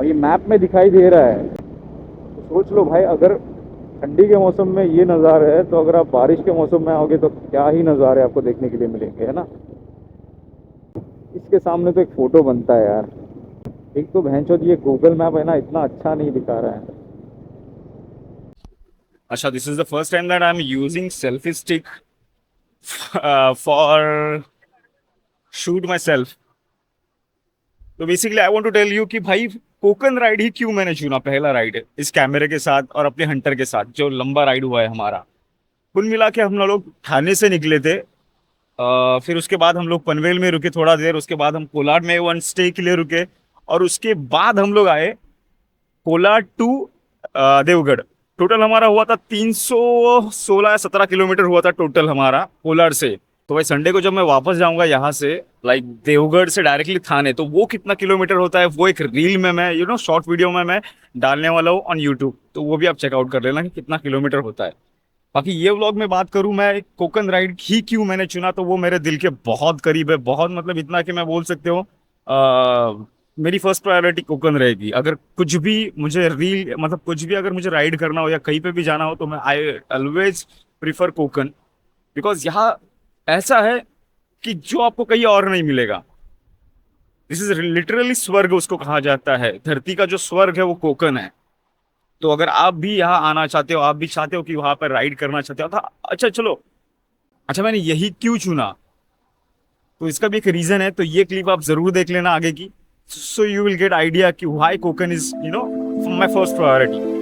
और ये मैप में दिखाई दे रहा है। तो सोच लो भाई, अगर ठंडी के मौसम में ये नज़ारे है तो अगर आप बारिश के मौसम में आओगे तो क्या ही नज़ारे आपको देखने के लिए मिलेंगे, है ना। इसके सामने तो एक फ़ोटो बनता है यार। एक तो भैंचोद ये गूगल मैप है ना, इतना अच्छा नहीं दिखा रहा है। अच्छा, this is the first time that I am using selfie stick for shoot myself. तो basically I want to tell you कि भाई कोकन राइड ही क्यों मैंने चुना, पहला राइड इस कैमरे के साथ और अपने हंटर के साथ जो लंबा राइड हुआ है हमारा। कुल मिला के हम लोग थाने से निकले थे। फिर उसके बाद हम लोग पनवेल में रुके थोड़ा देर, उसके बाद हम कोलाड में वन स्टे के लिए रुके, और उसके बाद हम लोग आए कोलाड टू देवगढ़। टोटल हमारा हुआ था 316 या 17 किलोमीटर हुआ था टोटल हमारा कोलाड से। तो भाई संडे को जब मैं वापस जाऊंगा यहाँ से, लाइक देवगढ़ से डायरेक्टली थाने, तो वो कितना किलोमीटर होता है वो एक रील में मैं शॉर्ट वीडियो में मैं डालने वाला हूँ ऑन यूट्यूब, तो वो भी आप चेकआउट कर लेना कि कितना किलोमीटर होता है। बाकी ये व्लॉग में बात करूं मैं कोकन राइड ही क्यों मैंने चुना, तो वो मेरे दिल के बहुत करीब है, बहुत मतलब इतना कि मैं बोल सकते हो मेरी फर्स्ट प्रायोरिटी कोकन रहेगी। अगर कुछ भी मुझे रील मतलब कुछ भी अगर मुझे राइड करना हो या कहीं पे भी जाना हो तो मैं I always prefer Konkan. Because यहाँ ऐसा है कि जो आपको कहीं और नहीं मिलेगा। दिस इज लिटरली स्वर्ग उसको कहा जाता है, धरती का जो स्वर्ग है वो कोकन है। तो अगर आप भी यहाँ आना चाहते हो, आप भी चाहते हो कि वहां पर राइड करना चाहते हो, तो अच्छा चलो, अच्छा मैंने यही क्यों चुना, तो इसका भी एक रीजन है, तो ये क्लिप आप जरूर देख लेना आगे की। So you will get idea कि why Konkan is my first priority.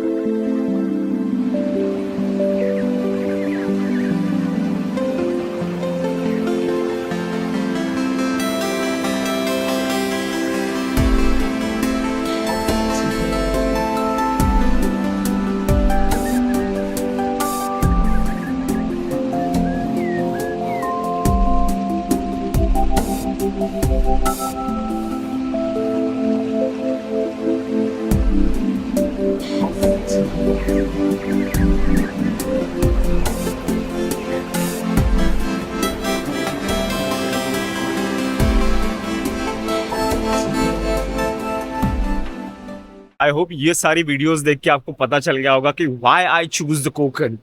I hope ये सारी वीडियोस देख के आपको पता चल गया होगा कि why I choose the Konkan.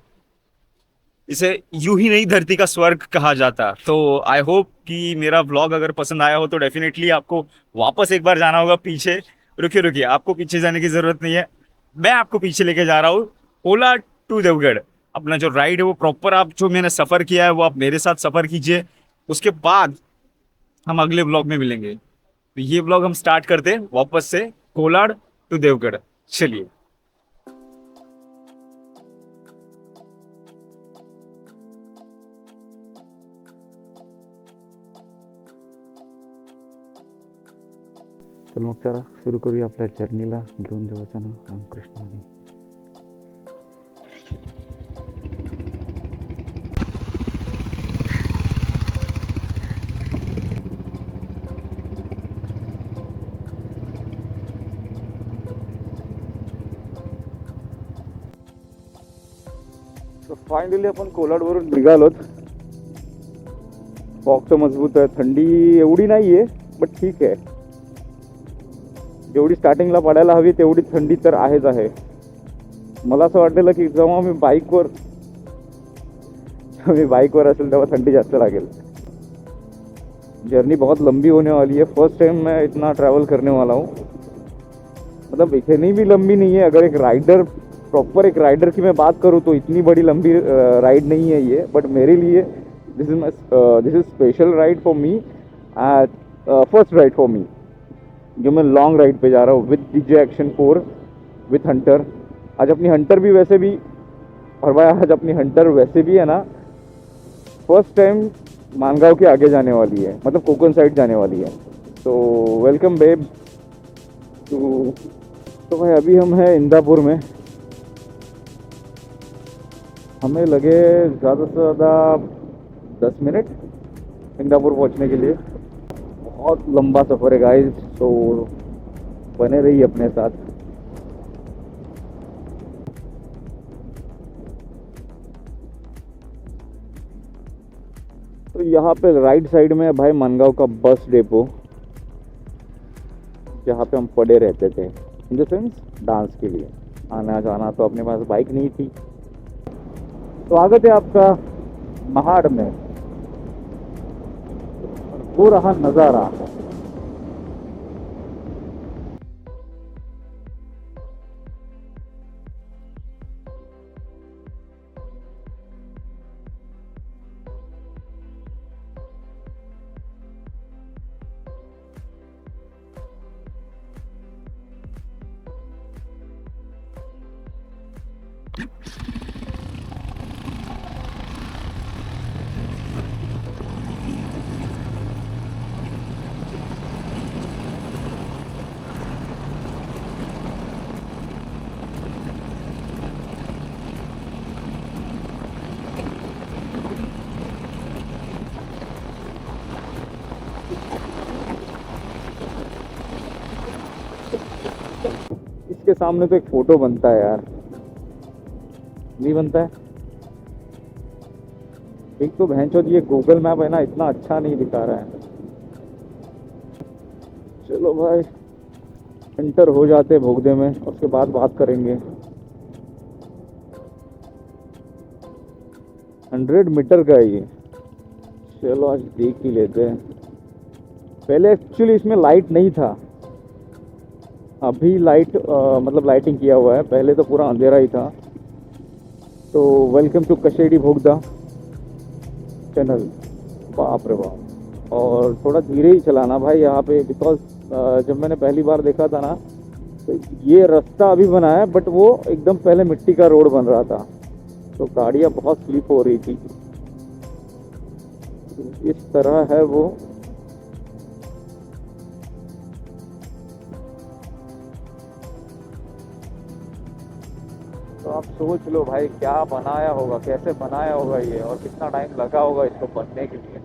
इसे यूं ही नहीं धरती का स्वर्ग कहा जाता। तो आई होप कि मेरा व्लॉग अगर पसंद आया हो तो डेफिनेटली आपको वापस एक बार जाना होगा पीछे। रुकिए रुकिए, आपको पीछे जाने की जरूरत नहीं है, मैं आपको पीछे लेके जा रहा हूँ ओला टू देवगढ़। अपना जो राइड है वो प्रॉपर, आप जो मैंने सफर किया है वो आप मेरे साथ सफर कीजिए। उसके बाद हम अगले ब्लॉग में मिलेंगे। तो ये ब्लॉग हम स्टार्ट करते हैं वापस से कोलाड टू देवगढ़। चलिए। चल मग जरा सुरू करूया आपल्या जर्नीला घेऊन देवाचं नाव रामकृष्ण हरी. तो फायनली आपण कोलाडवरून निघालोत. फॉग तर मजबूत आहे, थंडी एवढी नाही आहे बट ठीक आहे. जेवढी स्टार्टिंगला पडायला हवी तेवढी थंडी तर आहेच आहे. मला असं वाटलेलं की जेव्हा मी बाइकवर असेल तेव्हा थंडी जास्त लागेल. जर्नी बहुत लंबी होने वाली है. फर्स्ट टाइम मैं इतना ट्रैवल करने वाला हूँ. मतलब इतनी भी लंबी नहीं है. अगर एक राइडर प्रॉपर एक राइडर की मैं बात करूँ तो इतनी बड़ी लंबी राइड नहीं है ये. बट मेरे लिए this is special ride for me. First ride for me जो मैं लॉन्ग राइड पे जा रहा हूँ with DJ action 4 with Hunter. आज अपनी हंटर भी वैसे भी, और भाई आज अपनी हंटर वैसे भी है ना फर्स्ट टाइम मानगांव के आगे जाने वाली है, मतलब कोकन साइड जाने वाली है. तो वेलकम बेब. तो भाई अभी हम हैं इंदापुर में. हमें लगे ज़्यादा से ज़्यादा 10 मिनट इंदापुर पहुंचने के लिए. बहुत लंबा सफ़र है गाइस, तो बने रहिए अपने साथ. तो यहाँ पे राइट साइड में है भाई मानगांव का बस डेपो, जहाँ पे हम पड़े रहते थे. इन द सेंस डांस के लिए आना जाना, तो अपने पास बाइक नहीं थी। स्वागत है आपका महाड़ में, और वो रहा नज़ारा। इसके सामने तो एक फोटो बनता है यार, नहीं बनता है? एक तो भैंचोद ये गूगल मैप है ना, इतना अच्छा नहीं दिखा रहा है। चलो भाई एंटर हो जाते भोगदे में, उसके बाद बात करेंगे। 100 मीटर का है ये। चलो आज देख ही लेते हैं। पहले एक्चुअली इसमें लाइट नहीं था, अभी लाइट मतलब लाइटिंग किया हुआ है, पहले तो पूरा अंधेरा ही था। तो वेलकम टू कशेड़ी भोगदा चैनल। बाप रे बाप, और थोड़ा धीरे ही चलाना भाई यहाँ पे, बिकॉज जब मैंने पहली बार देखा था ना, तो ये रास्ता अभी बना है, बट वो एकदम पहले मिट्टी का रोड बन रहा था, तो गाड़ियाँ बहुत स्लिप हो रही थी। इस तरह है वो। तो आप सोच लो भाई क्या बनाया होगा, कैसे बनाया होगा ये, और कितना टाइम लगा होगा इसको बनने के लिए।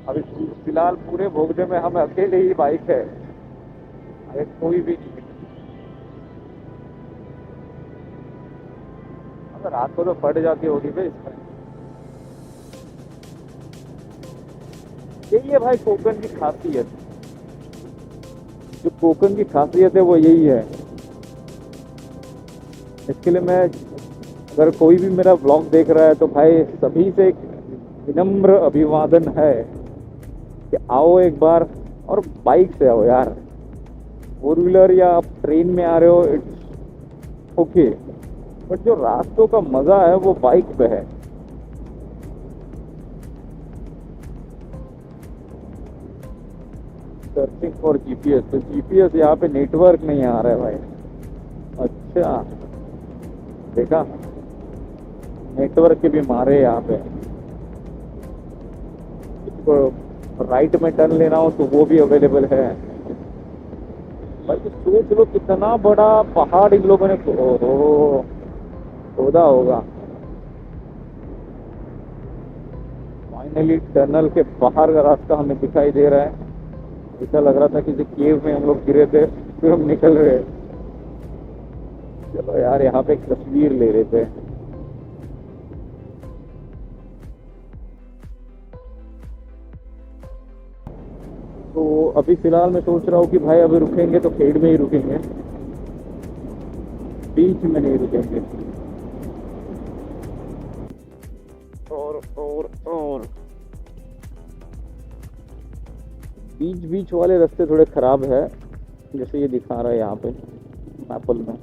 अभी फिलहाल पूरे भोगदे में हम अकेले ही बाइक है, अरे कोई भी नहीं। अगर रात को तो फट जाती होगी भाई इसमें। यही है भाई कोकन की खासियत, जो कोकन की खासियत है वो यही है। इसके लिए मैं, अगर कोई भी मेरा ब्लॉग देख रहा है तो भाई सभी से एक विनम्र अभिवादन है कि आओ एक बार, और बाइक से आओ यार। 4 व्हीलर या आप ट्रेन में आ रहे हो इट्स ओके, बट जो रास्तों का मजा है वो बाइक पे है। सर्चिंग फॉर जीपीएस, तो जीपीएस यहाँ पे नेटवर्क नहीं आ रहा है भाई। अच्छा देखा, नेटवर्क के भी मारे यहाँ पे। इसको राइट में टर्न लेना हो तो वो भी अवेलेबल है भाई। तो सोच लो कितना बड़ा पहाड़ इन लोगों ने खोदा होगा। फाइनली टनल के बाहर का रास्ता हमें दिखाई दे रहा है। ऐसा लग रहा था किसी केव में हम लोग गिरे थे, फिर हम निकल रहे। चलो यार यहाँ पे एक तस्वीर ले रहे थे। तो अभी फिलहाल मैं सोच रहा हूँ कि भाई अभी रुकेंगे तो खेड़ में ही रुकेंगे, बीच में नहीं रुकेंगे। और बीच बीच वाले रास्ते थोड़े खराब है, जैसे ये दिखा रहा है यहाँ पे मैपल में।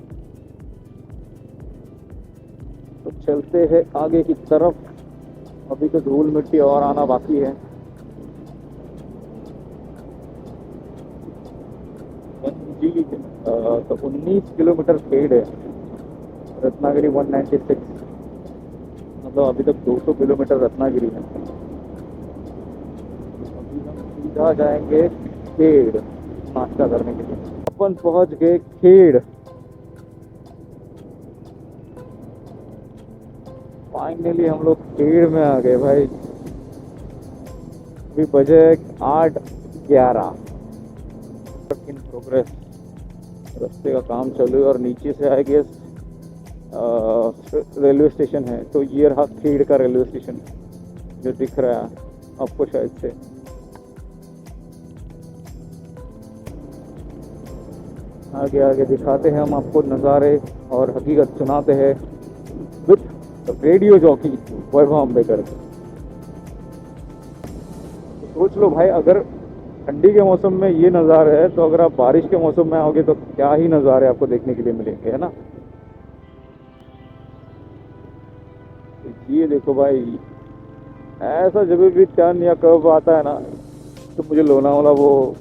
तो चलते हैं आगे की तरफ, अभी तो धूल मिट्टी और आना बाकी है। तो 19 किलोमीटर खेड़ है, रत्नागिरी 196, मतलब अभी तक 200 किलोमीटर रत्नागिरी है। अभी हम सीधा जाएंगे खेड़ नाश्ता करने के लिए। अपन पहुंच गए खेड़। फाइनली हम लोग खेड़ में आ गए भाई। अभी बजे 8:11 इन प्रोग्रेस। रास्ते का काम चालू है और नीचे से आई गेस रेलवे स्टेशन है। तो ये रहा खेड़ का रेलवे स्टेशन जो दिख रहा है आपको शायद से। आगे आगे दिखाते हैं हम आपको नज़ारे और हकीकत सुनाते हैं विथ रेडियो जॉकी वैभव अम्बेकर। सोच लो भाई, अगर ठंडी के मौसम में ये नज़ारे है तो अगर आप बारिश के मौसम में आओगे तो क्या ही नज़ारे आपको देखने के लिए मिलेंगे, है ना। ये देखो भाई, ऐसा जब भी टर्न या कर्व आता है ना तो मुझे लोनावाला वो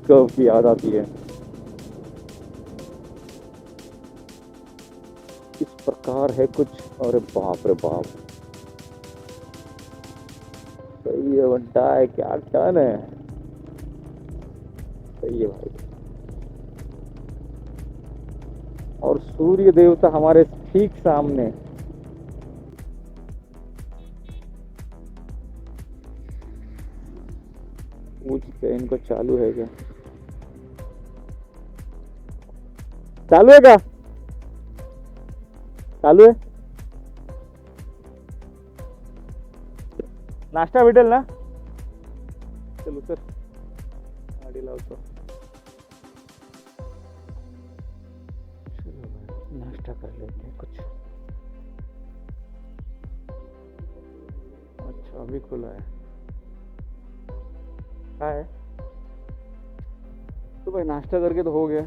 कर्व की याद आती है। इस प्रकार है कुछ, अरे बाप रे बाप, सही है बंटा है, क्या टर्न है, सही है भाई। और सूर्य देवता हमारे ठीक सामने। पूछते इनको चालू है क्या, चालू है क्या, चालू है, नाश्ता भेटेल ना, चलो सर गाडी लावतो। चलो भाई, नाश्ता कर लेते हैं कुछ। अच्छा अभी खुला है, क्या है। तो भाई नाश्ता करके तो हो गया,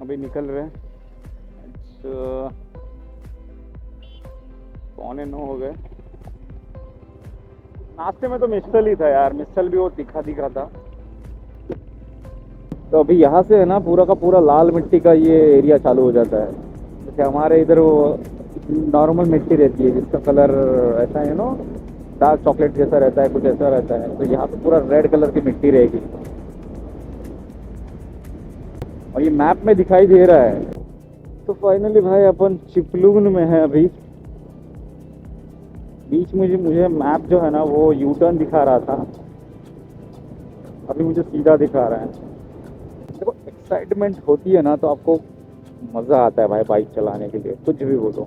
अभी निकल रहे हैं। अच्छा 8:45 हो गए। नाश्ते में तो मिसल ही था यार, मिसल भी वो तीखा तीखा था। तो अभी यहाँ से है ना पूरा का पूरा लाल मिट्टी का ये एरिया चालू हो जाता है। जैसे हमारे इधर वो नॉर्मल मिट्टी रहती है जिसका कलर ऐसा है नो डार्क चॉकलेट जैसा रहता है, कुछ ऐसा रहता है, तो यहाँ पे पूरा रेड कलर की मिट्टी रहेगी और ये मैप में दिखाई दे रहा है। तो फाइनली भाई अपन चिपलून में है अभी। बीच में मुझे मैप जो है ना वो यू टर्न दिखा रहा था, अभी मुझे सीधा दिखा रहा है। देखो एक्साइटमेंट होती है ना तो आपको मज़ा आता है भाई बाइक चलाने के लिए, कुछ भी बोलो।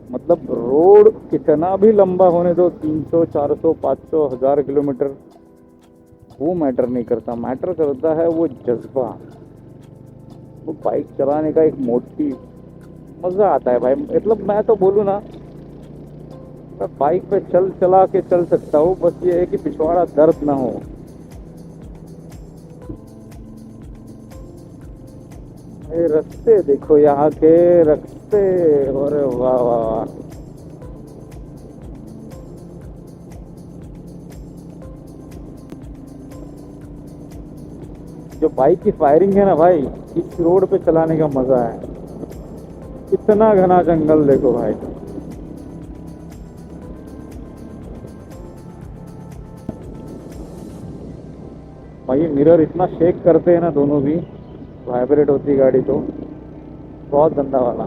मतलब रोड कितना भी लंबा होने दो, 300 400 500 1000 किलोमीटर, वो मैटर नहीं करता, मैटर करता है वो जज्बा, वो बाइक चलाने का एक मोटिव, मज़ा आता है भाई। मतलब मैं तो बोलूँ ना, मैं बाइक पे चला के चल सकता हूँ, बस ये है कि पिछवाड़ा दर्द ना हो। ये रास्ते देखो यहाँ के रास्ते, अरे वाह वाह वाह। जो बाइक की फायरिंग है ना भाई, इस रोड पे चलाने का मजा है। इतना घना जंगल देखो भाई, भाई मिरर इतना शेक करते हैं ना दोनों भी, वाइब्रेट होती गाड़ी तो बहुत गंदा वाला।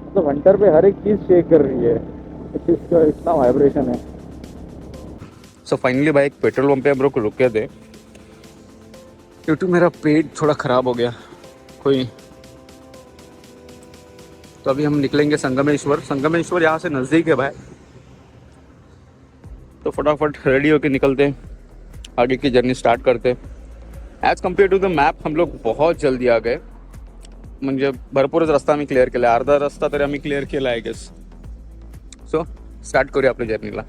मतलब हंटर पे हर एक चीज शेक कर रही है, इस चीज का इतना वाइब्रेशन है। सो फाइनली भाई एक पेट्रोल पंप पे हम लोग रुके थे क्योंकि मेरा पेट थोड़ा ख़राब हो गया, कोई नहीं। तो अभी हम निकलेंगे संगमेश्वर। संगमेश्वर यहाँ से नज़दीक है भाई, तो फटाफट रेडी होके निकलते हैं, आगे की जर्नी स्टार्ट करते हैं। As compared to the map हम लोग बहुत जल्दी आ गए, म्हणजे भरपूरच रस्ता आम्ही क्लिअर केला, अर्धा रस्ता तरी आम्ही क्लिअर केला आय गेस। सो स्टार्ट करूया आपल्या जर्नीला।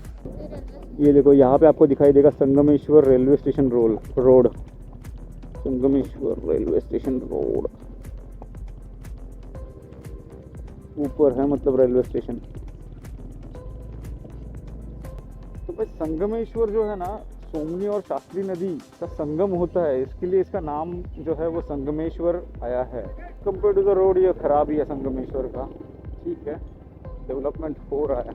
ये देखो यहाँ पे आपको दिखाई देगा Sangameshwar railway station road, Sangameshwar railway station road ऊपर है, मतलब रेलवे स्टेशन। तो भाई संगमेश्वर जो है ना, सोमनी और शास्त्री नदी का संगम होता है, इसके लिए इसका नाम जो है वो संगमेश्वर आया है। कंपेयर टू द रोड ये खराब ही है संगमेश्वर का, ठीक है, डेवलपमेंट हो रहा है।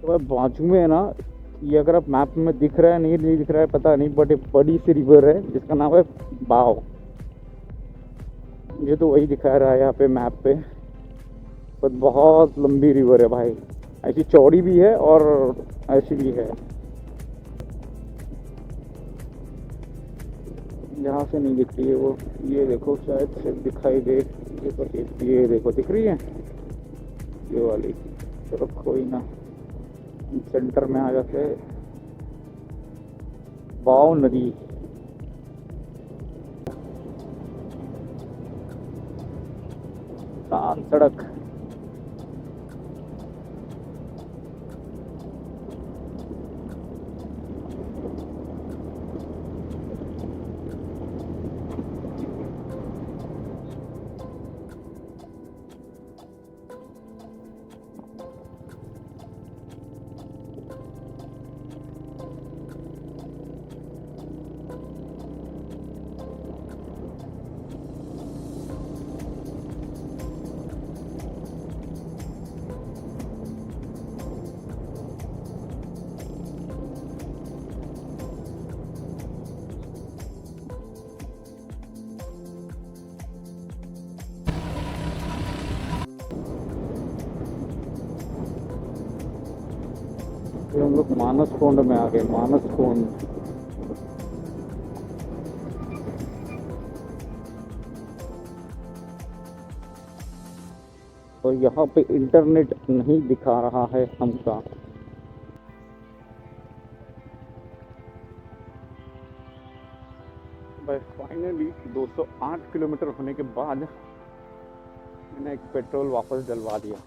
तो भाई बाजू में है ना, ये अगर आप मैप में दिख रहा है नहीं दिख रहा है पता नहीं, बट एक बड़ी सी रिवर है जिसका नाम है बाव। मुझे तो वही दिखा रहा है यहाँ पे मैप पे, पर बहुत लंबी रिवर है भाई, ऐसी चौड़ी भी है और ऐसी भी है। यहाँ से नहीं दिखती है वो। ये देखो शायद से दिखाई दे, ये देखो दिख रही है ये वाली। चलो कोई ना, सेंटर में आ जाते। बाव नदी, शांत सड़क। फिर हम लोग मानस कुंड में आ गए। मानस कुंड, और यहाँ पे इंटरनेट नहीं दिखा रहा है हमका। बस फाइनली 208 किलोमीटर होने के बाद मैंने एक पेट्रोल वापस डलवा दिया।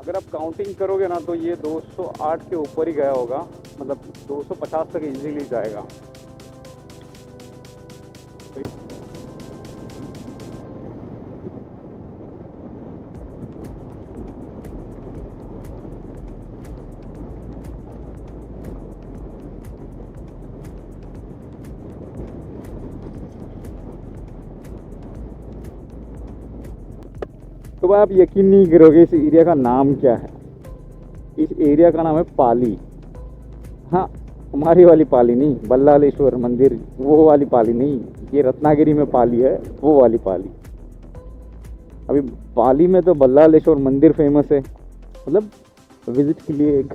अगर आप काउंटिंग करोगे ना तो ये 208 के ऊपर ही गया होगा, मतलब 250 तक इजीली जाएगा। तो भाई आप यकीन नहीं करोगे इस एरिया का नाम क्या है। इस एरिया का नाम है पाली। हाँ, हमारी वाली पाली नहीं, बल्लालेश्वर मंदिर वो वाली पाली नहीं, ये रत्नागिरी में पाली है, वो वाली पाली। अभी पाली में तो बल्लालेश्वर मंदिर फेमस है, मतलब विजिट के लिए एक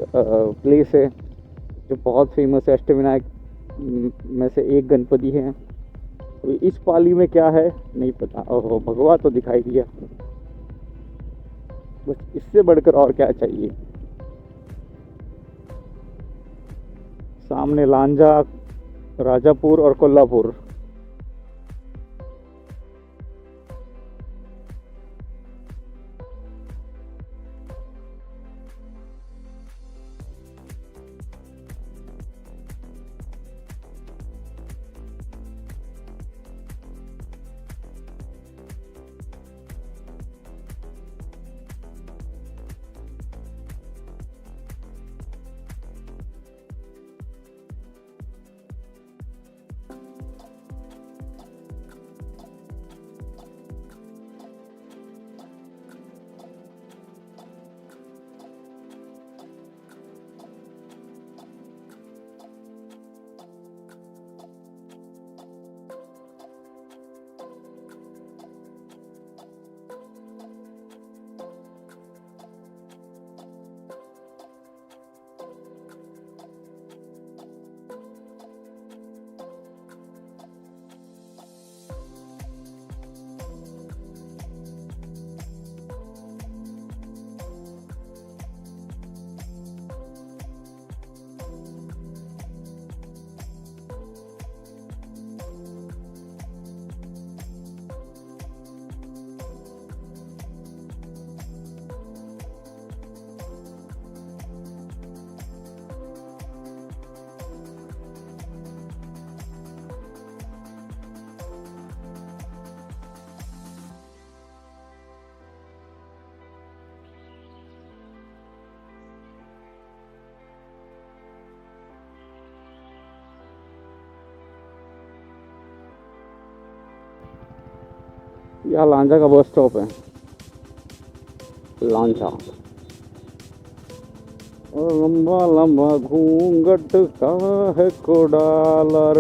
प्लेस है जो बहुत फेमस है। अष्टविनायक में से एक गणपति है। अभी इस पाली में क्या है नहीं पता। ओहो, भगवा तो दिखाई दिया, बस इससे बढ़कर और क्या चाहिए। सामने लांजा, राजापुर और कोल्हापुर। यह लांजा का बस स्टॉप है, लांजा। और लंबा लंबा घूंघट का है को डॉलर।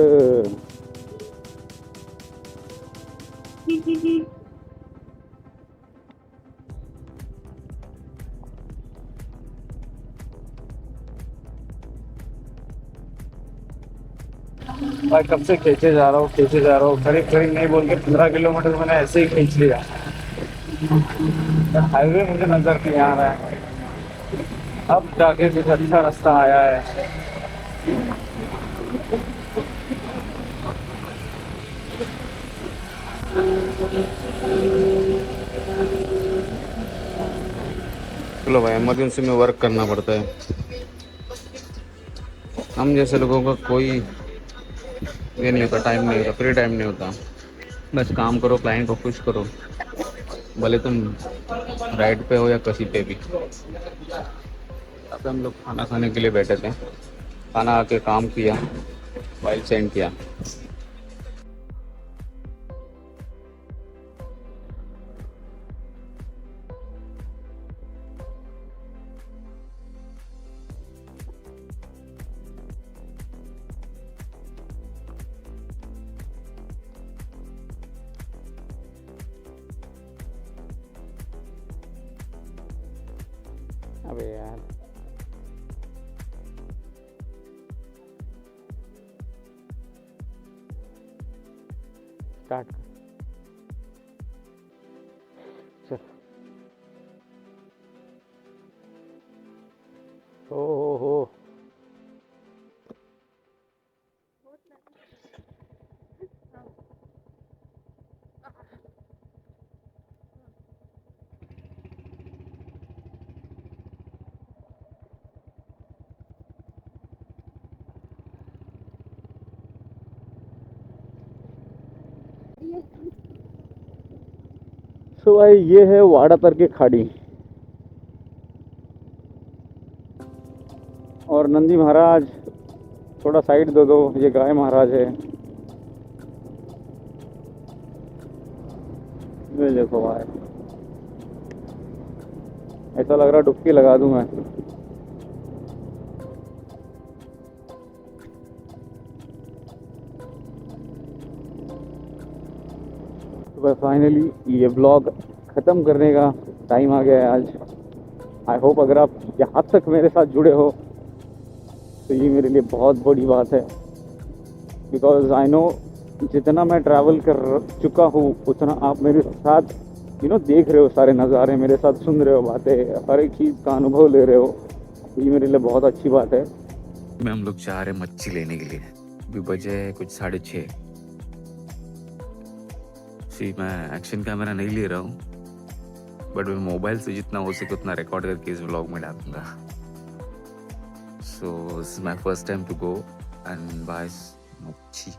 भाई कब से खींचे जा रहा हूँ करीब करीब नहीं बोल के 15 किलोमीटर मैंने ऐसे ही खींच लिया। हाईवे मुझे नजर नहीं आ रहा है, अब जाके कुछ अच्छा रास्ता आया है। चलो भाई, इमरजेंसी में वर्क करना पड़ता है। हम जैसे लोगों का कोई ये नहीं होता, टाइम नहीं होता, फ्री टाइम नहीं होता। बस काम करो, क्लाइंट को खुश करो, भले तुम राइड पे हो या कहीं पे भी। अब हम लोग खाना खाने के लिए बैठे थे, खाना आके काम किया, फाइल सेंड किया। अबे यार स्टार्ट चल। हो तो भाई ये है वाड़ातर की खाड़ी और नंदी महाराज। थोड़ा साइड दे दो, ये गाय महाराज है। ये देखो भाई, ऐसा लग रहा डुबकी लगा दूं मैं। तो फाइनली ये ब्लॉग ख़त्म करने का टाइम आ गया है आज। आई होप अगर आप यहाँ तक मेरे साथ जुड़े हो तो ये मेरे लिए बहुत बड़ी बात है, बिकॉज आई नो जितना मैं ट्रैवल कर चुका हूँ उतना आप मेरे साथ देख रहे हो, सारे नज़ारे मेरे साथ सुन रहे हो, बातें, हर एक चीज़ का अनुभव ले रहे हो। तो ये मेरे लिए बहुत अच्छी बात है। में हम लोग जा रहे हैं मच्छी लेने के लिए। अभी बजे कुछ 6:30। मैं एक्शन कैमरा नहीं ले रहा हूँ, बट मैं मोबाइल से जितना हो सके उतना रिकॉर्ड करके इस व्लॉग में डालूंगा। So this is my first time to go and buy मच्छी।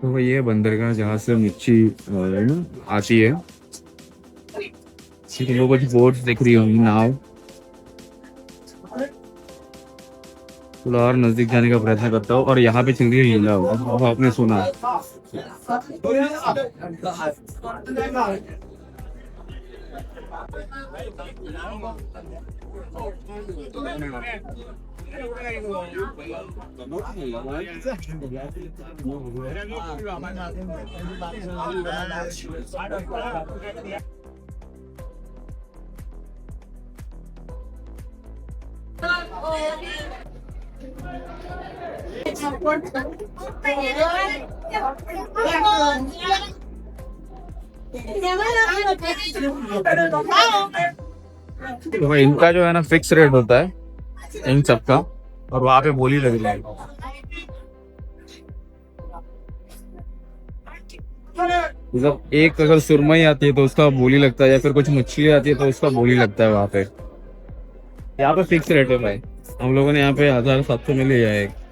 तो ये बंदरगाह जहाँ से मच्छी आती है। ठीक है, वो कुछ बोट्स दिख रही होंगी, नाव। थोड़ा और नजदीक जाने का प्रयत्न करता हूँ। और यहाँ पे चल रही है लीला, वो आपने सुना। तो भाई इनका जो है ना फिक्स रेट होता है इन सब का, और वहाँ पे बोली लग रही है। मतलब एक अगर सुरमई आती है तो उसका बोली लगता है, या फिर कुछ मछली आती है तो उसका बोली लगता है वहाँ पे। यहाँ पे फिक्स रेट है भाई। हम लोगों ने यहाँ पे 1700 में लिया है।